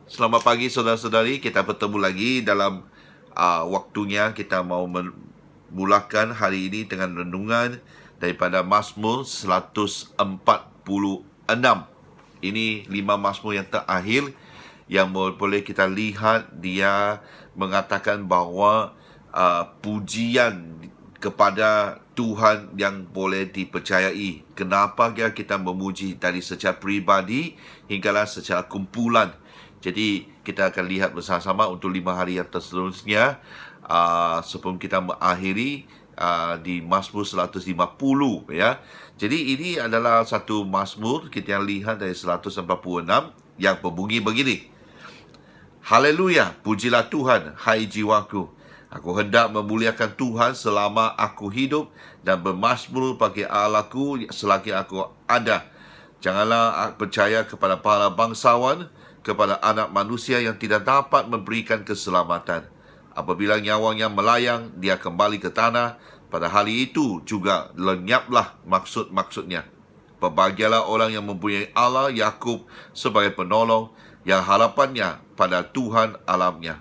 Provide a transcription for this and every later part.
Selamat pagi saudara-saudari, kita bertemu lagi dalam waktunya kita mau memulakan hari ini dengan renungan daripada Mazmur 146. Ini 5 Mazmur yang terakhir yang boleh kita lihat dia mengatakan bahawa pujian kepada Tuhan yang boleh dipercayai. Kenapa kita memuji dari secara peribadi hinggalah secara kumpulan. Jadi kita akan lihat bersama-sama untuk 5 hari yang seterusnya sebelum kita mengakhiri di Mazmur 150 ya. Jadi ini adalah satu Mazmur kita lihat dari 146 yang berbunyi begini. Haleluya, pujilah Tuhan, hai jiwaku. Aku hendak memuliakan Tuhan selama aku hidup dan bermazmur bagi Allahku selagi aku ada. Janganlah percaya kepada para bangsawan, kepada anak manusia yang tidak dapat memberikan keselamatan. Apabila nyawanya melayang, dia kembali ke tanah. Pada hari itu juga lenyaplah maksud-maksudnya. Berbahagialah orang yang mempunyai Allah Yakub sebagai penolong, yang harapannya pada Tuhan alamnya.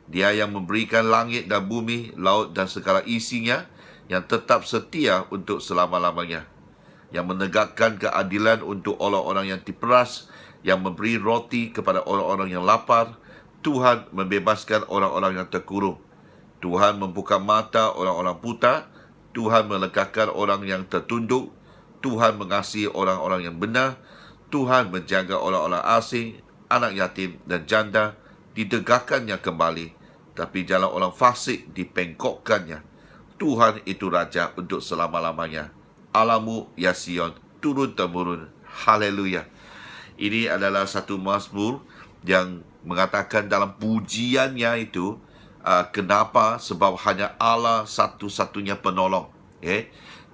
Dia yang memberikan langit dan bumi, laut dan segala isinya, yang tetap setia untuk selama-lamanya, yang menegakkan keadilan untuk orang-orang yang diperas, yang memberi roti kepada orang-orang yang lapar. Tuhan membebaskan orang-orang yang terkurung. Tuhan membuka mata orang-orang buta. Tuhan melegakan orang yang tertunduk. Tuhan mengasihi orang-orang yang benar. Tuhan menjaga orang-orang asing, anak yatim dan janda ditegakkannya kembali, tapi jalan orang fasik dipengkokkannya. Tuhan itu Raja untuk selama-lamanya. Allahmu, ya Sion, turun-temurun. Haleluya. Ini adalah satu mazmur yang mengatakan dalam pujiannya itu, kenapa? Sebab hanya Allah satu-satunya penolong.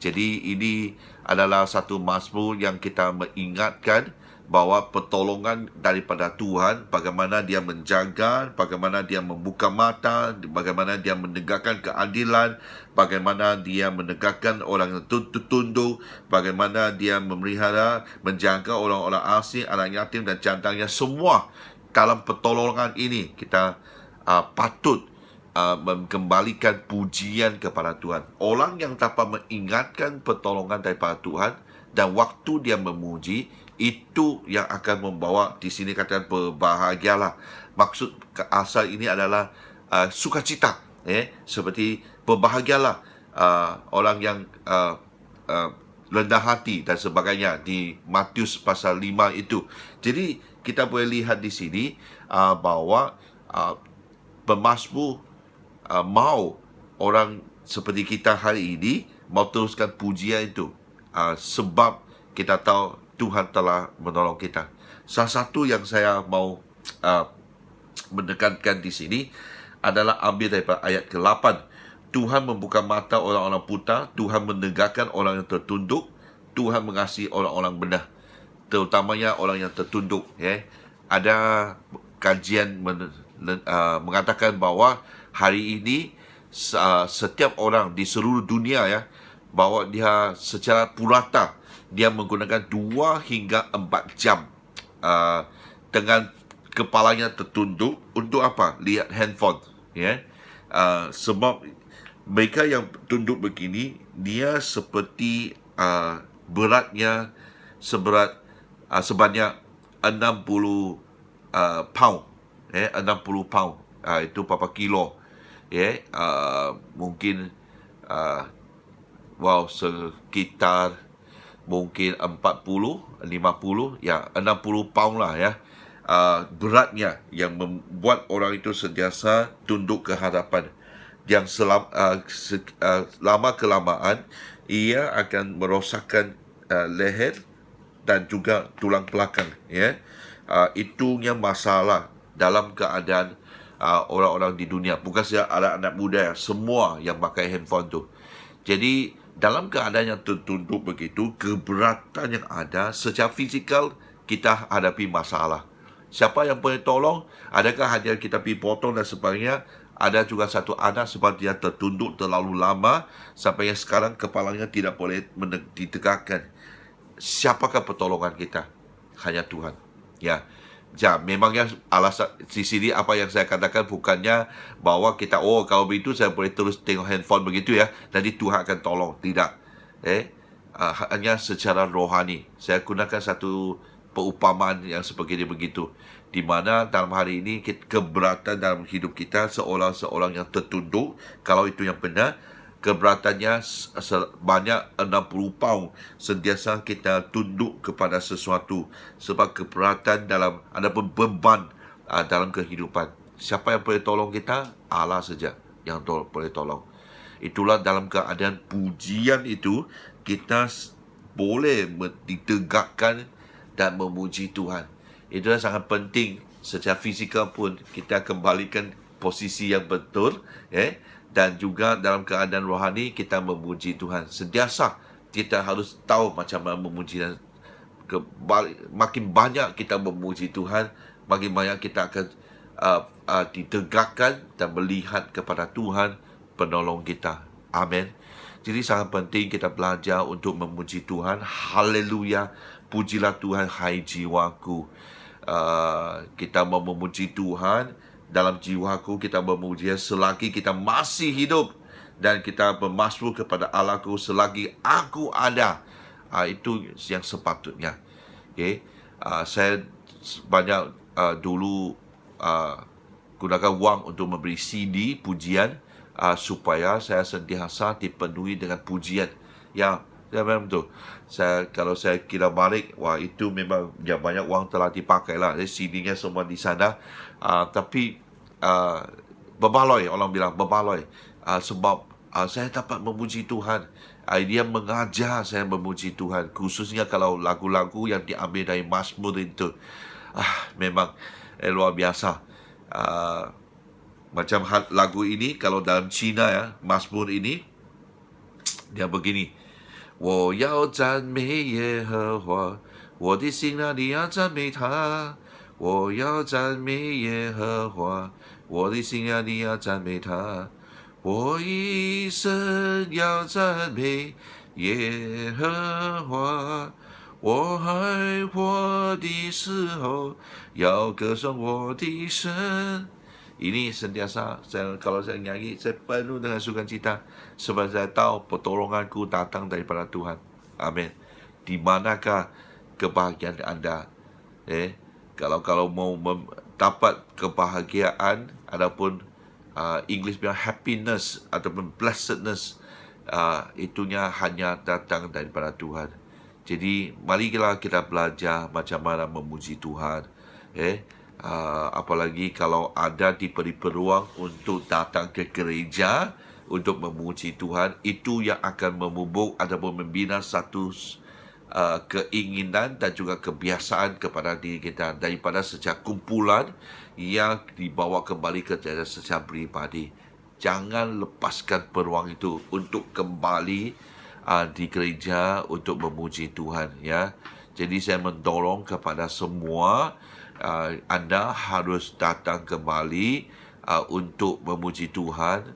Jadi ini adalah satu mazmur yang kita mengingatkan bahawa pertolongan daripada Tuhan, bagaimana dia menjaga, bagaimana dia membuka mata, bagaimana dia menegakkan keadilan, bagaimana dia menegakkan orang yang tunduk, bagaimana dia memelihara, menjaga orang-orang asing, anak yatim dan jandanya. Semua dalam pertolongan ini kita patut mengembalikan pujian kepada Tuhan. Orang yang dapat mengingatkan pertolongan daripada Tuhan dan waktu dia memuji, itu yang akan membawa, di sini katakan berbahagialah. Maksud asal ini adalah sukacita, seperti berbahagialah orang yang rendah hati dan sebagainya di Matius pasal 5 itu. Jadi kita boleh lihat di sini bahawa pemazmur mau orang seperti kita hari ini mau teruskan pujian itu, sebab kita tahu Tuhan telah menolong kita. Salah satu yang saya mau menekankan di sini adalah ambil daripada ayat ke-8. Tuhan membuka mata orang-orang buta, Tuhan menegakkan orang yang tertunduk, Tuhan mengasihi orang-orang benar, terutamanya orang yang tertunduk. Ada kajian mengatakan bahawa hari ini setiap orang di seluruh dunia bahawa dia secara purata dia menggunakan 2 hingga 4 jam dengan kepalanya tertunduk untuk apa? Lihat handphone. Sebab mereka yang tunduk begini, dia seperti beratnya sebanyak 60 pound. 60 pound. Itu berapa kilo? Mungkin sekitar mungkin 40, 50, 60 pound lah beratnya, yang membuat orang itu sentiasa tunduk ke hadapan. Yang lama kelamaan ia akan merosakkan leher dan juga tulang belakang. Itunya masalah dalam keadaan orang-orang di dunia. Bukan saja anak-anak muda, semua yang pakai handphone tu. Jadi dalam keadaan yang tertunduk begitu, keberatan yang ada secara fizikal, kita hadapi masalah. Siapa yang boleh tolong? Adakah hanya kita pergi potong dan sebagainya? Ada juga satu anak sebab dia tertunduk terlalu lama sampai yang sekarang kepalanya tidak boleh ditegakkan. Siapakah pertolongan kita? Hanya Tuhan. Memangnya alasan di sini apa yang saya katakan bukannya bahwa kita kalau begitu saya boleh terus tengok handphone begitu ya, nanti Tuhan akan tolong. Tidak. Hanya secara rohani. Saya gunakan satu perumpamaan yang sebegini begitu, di mana dalam hari ini keberatan dalam hidup kita seorang yang tertunduk, kalau itu yang benar, keberatannya sebanyak 60 pound sentiasa kita tunduk kepada sesuatu, sebab keberatan dalam ada beban dalam kehidupan. Siapa yang boleh tolong kita? Allah saja yang boleh tolong. Itulah dalam keadaan pujian itu kita boleh ditegakkan dan memuji Tuhan. Itulah sangat penting. Secara fizikal pun kita kembalikan posisi yang betul, dan juga dalam keadaan rohani kita memuji Tuhan. Sentiasa kita harus tahu macam mana memuji, dan makin banyak kita memuji Tuhan, makin banyak kita akan ditegakkan dan melihat kepada Tuhan penolong kita. Amin. Jadi sangat penting kita belajar untuk memuji Tuhan. Haleluya. Pujilah Tuhan, hai jiwaku. Kita mau memuji Tuhan. Dalam jiwaku kita memuji selagi kita masih hidup, dan kita bermasmur kepada Allahku selagi aku ada. Itu yang sepatutnya. Saya banyak dulu gunakan wang untuk memberi CD pujian, supaya saya sentiasa dipenuhi dengan pujian. Ya memang betul. Kalau saya kira balik, itu memang banyak wang telah dipakai lah. CD-nya semua di sana. Tapi berbaloi, orang bilang berbaloi, sebab saya dapat memuji Tuhan. Dia mengajar saya memuji Tuhan, khususnya kalau lagu-lagu yang diambil dari Mazmur itu. Memang luar biasa. Macam lagu ini, kalau dalam Cina ya, Mazmur ini, dia begini: 我要赞美耶和华，我的心啊，你要赞美他。我要赞美耶和华，我的心啊，你要赞美他。我一生要赞美耶和华，我还活的时候要歌颂我的神。Ini sentiasa kalau saya nyanyi, saya penuh dengan sukacita, sebab saya tahu pertolonganku datang daripada Tuhan. Amin. Di manakah kebahagiaan anda? Kalau mau dapat kebahagiaan, adapun English bilang happiness ataupun blessedness, itunya hanya datang daripada Tuhan. Jadi marilah kita belajar macam mana memuji Tuhan. Apalagi kalau ada diberi peluang untuk datang ke gereja untuk memuji Tuhan, itu yang akan memupuk ataupun membina satu keinginan dan juga kebiasaan kepada diri kita, daripada sejak kumpulan yang dibawa kembali ke secara pribadi. Jangan lepaskan peluang itu untuk kembali di gereja untuk memuji Tuhan, ya. Jadi saya mendorong kepada semua, anda harus datang kembali untuk memuji Tuhan.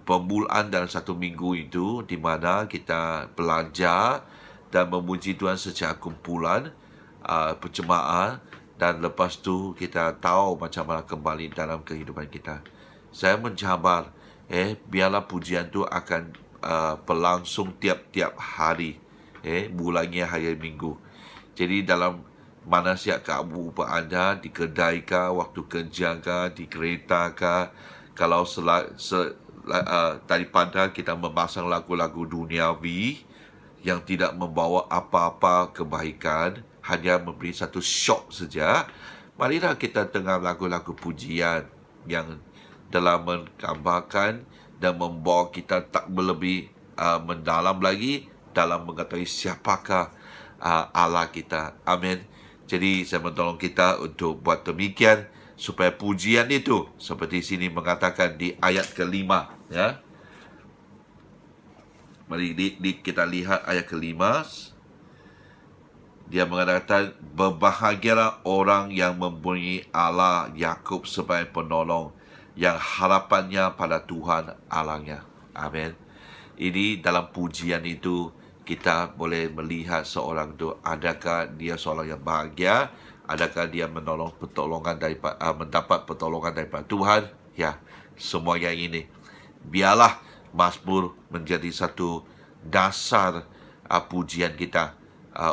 Permulaan dalam satu minggu itu, di mana kita belajar dan memuji Tuhan secara kumpulan, berjemaah, dan lepas tu kita tahu macam mana kembali dalam kehidupan kita. Saya mencabar, biarlah pujian tu akan berlangsung tiap-tiap hari, mulainya hari Minggu. Jadi dalam mana siap kamu berada, di kedai kah, waktu kerja kah, di kereta kah, kalau daripada kita memasang lagu-lagu duniawi yang tidak membawa apa-apa kebaikan, hanya memberi satu shock saja, marilah kita dengar lagu-lagu pujian yang telah menggambarkan dan membawa kita tak lebih mendalam lagi dalam mengetahui siapakah Allah kita. Amin. Jadi saya menolong kita untuk buat demikian, supaya pujian itu seperti sini mengatakan di ayat ke-5, ya. Mari kita lihat ayat ke-5. Dia mengatakan, berbahagialah orang yang mempunyai Allah Yakub sebagai penolong, yang harapannya pada Tuhan Allahnya. Amin. Ini dalam pujian itu kita boleh melihat seorang itu, adakah dia seorang yang bahagia Adakah dia mendapat pertolongan daripada Tuhan? Ya, semua yang ini. Biarlah Mazmur menjadi satu dasar pujian kita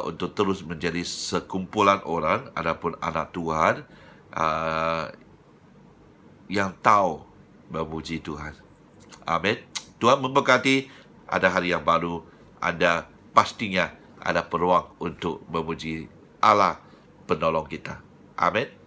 untuk terus menjadi sekumpulan orang adapun anak Tuhan yang tahu memuji Tuhan. Amin. Tuhan memberkati. Ada hari yang baru. Anda pastinya ada peluang untuk memuji Allah penolong kita. Amin.